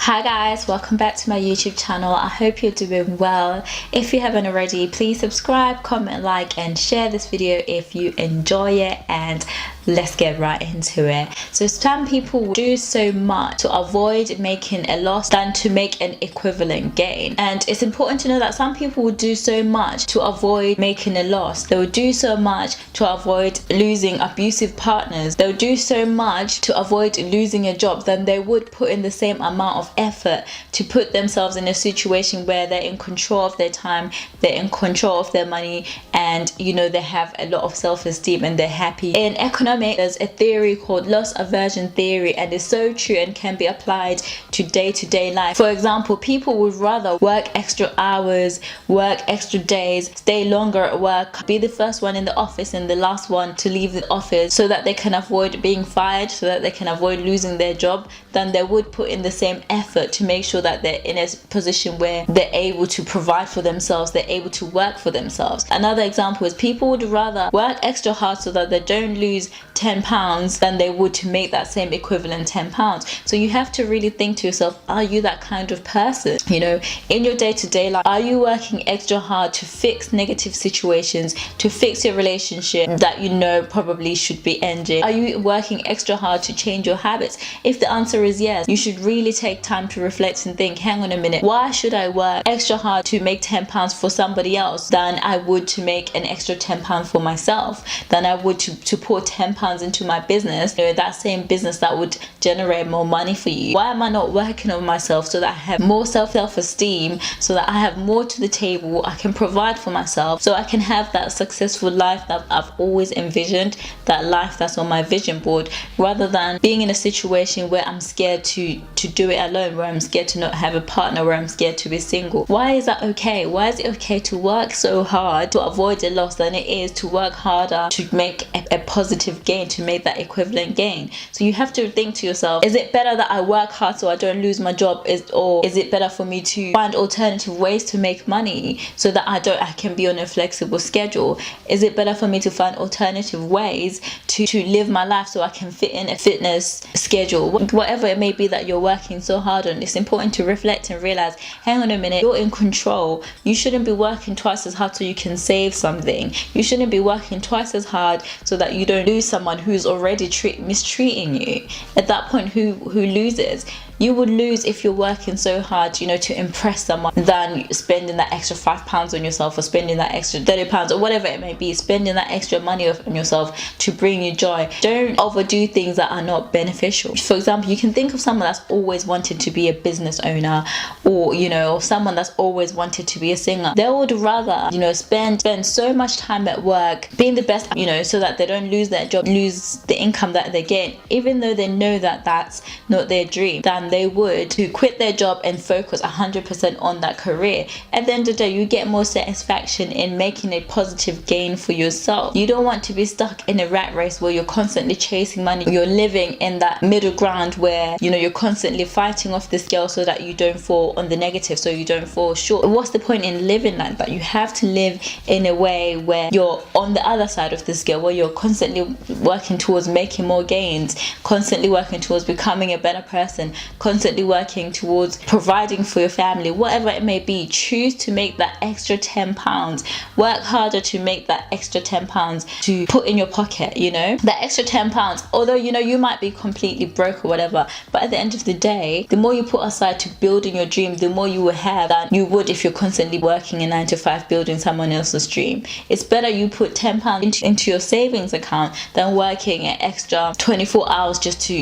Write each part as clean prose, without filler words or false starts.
Hi guys, welcome back to my YouTube channel. I hope you're doing well. If you haven't already, please subscribe, comment, like and share this video if you enjoy it, and let's get right into it. So some people do so much to avoid making a loss than to make an equivalent gain. And it's important to know that some people will do so much to avoid making a loss. They will do so much to avoid losing abusive partners. They'll do so much to avoid losing a job than they would put in the same amount of effort to put themselves in a situation where they're in control of their time, they're in control of their money, and they have a lot of self-esteem and they're happy. In economics, there's a theory called loss aversion theory, and it's so true and can be applied to day-to-day life. For example, people would rather work extra hours, work extra days, stay longer at work, be the first one in the office and the last one to leave the office so that they can avoid being fired, so that they can avoid losing their job, than they would put in the same effort to make sure that they're in a position where they're able to provide for themselves, they're able to work for themselves. Another example is people would rather work extra hard so that they don't lose £10 than they would to make that same equivalent £10. So you have to really think to yourself, are you that kind of person? In your day-to-day life, are you working extra hard to fix negative situations, to fix your relationship that probably should be ending? Are you working extra hard to change your habits? If the answer is yes, you should really take time to reflect and think, hang on a minute, why should I work extra hard to make £10 for somebody else than I would to make an extra £10 for myself, than I would to pour £10 into my business, that same business that would generate more money for you? Why am I not working on myself so that I have more self-esteem, so that I have more to the table, I can provide for myself, so I can have that successful life that I've always envisioned, that life that's on my vision board, rather than being in a situation where I'm scared to do it alone, where I'm scared to not have a partner, where I'm scared to be single? Why is that okay? Why is it okay to work so hard to avoid a loss than it is to work harder to make a positive gain, to make that equivalent gain? So you have to think to yourself, is it better that I work hard so I don't lose my job, or is it better for me to find alternative ways to make money so that I can be on a flexible schedule? Is it better for me to find alternative ways to live my life so I can fit in a fitness schedule? Whatever it may be that you're working so hard on, it's important to reflect and realize, hang on a minute, you're in control. You shouldn't be working twice as hard so you can save something. You shouldn't be working twice as hard so that you don't lose someone who's already mistreating you. At that point, who loses? You would lose if you're working so hard, to impress someone, than spending that extra £5 on yourself, or spending that extra £30, or whatever it may be, spending that extra money on yourself to bring you joy. Don't overdo things that are not beneficial. For example, you can think of someone that's always wanted to be a business owner, or someone that's always wanted to be a singer. They would rather spend so much time at work being the best, so that they don't lose their job, lose the income that they get, even though they know that that's not their dream, than they would to quit their job and focus 100% on that career. At the end of the day, you get more satisfaction in making a positive gain for yourself. You don't want to be stuck in a rat race where you're constantly chasing money. You're living in that middle ground where you're constantly fighting off the scale so that you don't fall on the negative, so you don't fall short. What's the point in living like that? You have to live in a way where you're on the other side of the scale, where you're constantly working towards making more gains, constantly working towards becoming a better person, constantly working towards providing for your family. Whatever it may be, choose to make that extra £10. Work harder to make that extra £10 to put in your pocket. That extra £10, although you might be completely broke or whatever, but at the end of the day, the more you put aside to building your dream, the more you will have than you would if you're constantly working a 9-to-5 building someone else's dream. It's better you put £10 into your savings account than working an extra 24 hours just to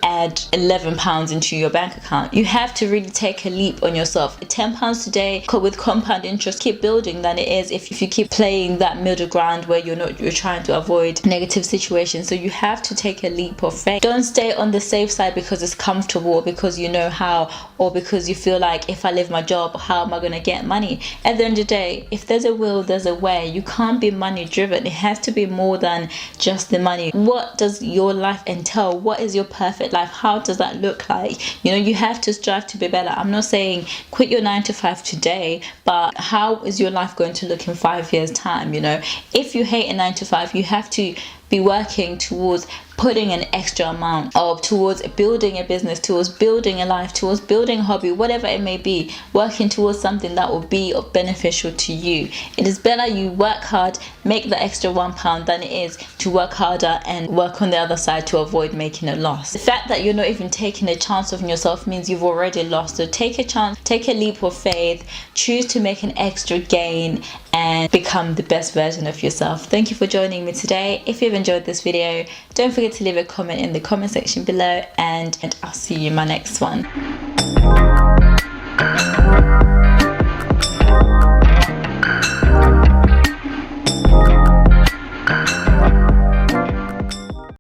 add £11 into your bank account. You have to really take a leap on yourself. £10 today with compound interest keep building than it is if you keep playing that middle ground where you're trying to avoid negative situations. So you have to take a leap of faith. Don't stay on the safe side because it's comfortable, or because you know how, or because you feel like, if I leave my job, how am I going to get money? At the end of the day, if there's a will, there's a way. You can't be money driven. It has to be more than just the money. What does your life entail? What is your perfect life? How does that look like? You have to strive to be better. I'm not saying quit your 9-to-5 today, but how is your life going to look in 5 years time? If you hate a 9-to-5, you have to be working towards putting an extra amount of towards building a business, towards building a life, towards building a hobby, whatever it may be, working towards something that will be beneficial to you. It is better you work hard, make the extra £1 than it is to work harder and work on the other side to avoid making a loss. The fact that you're not even taking a chance on yourself means you've already lost. So take a chance, take a leap of faith, choose to make an extra gain and become the best version of yourself. Thank you for joining me today. If you've enjoyed this video, don't forget to leave a comment in the comment section below, and I'll see you in my next one.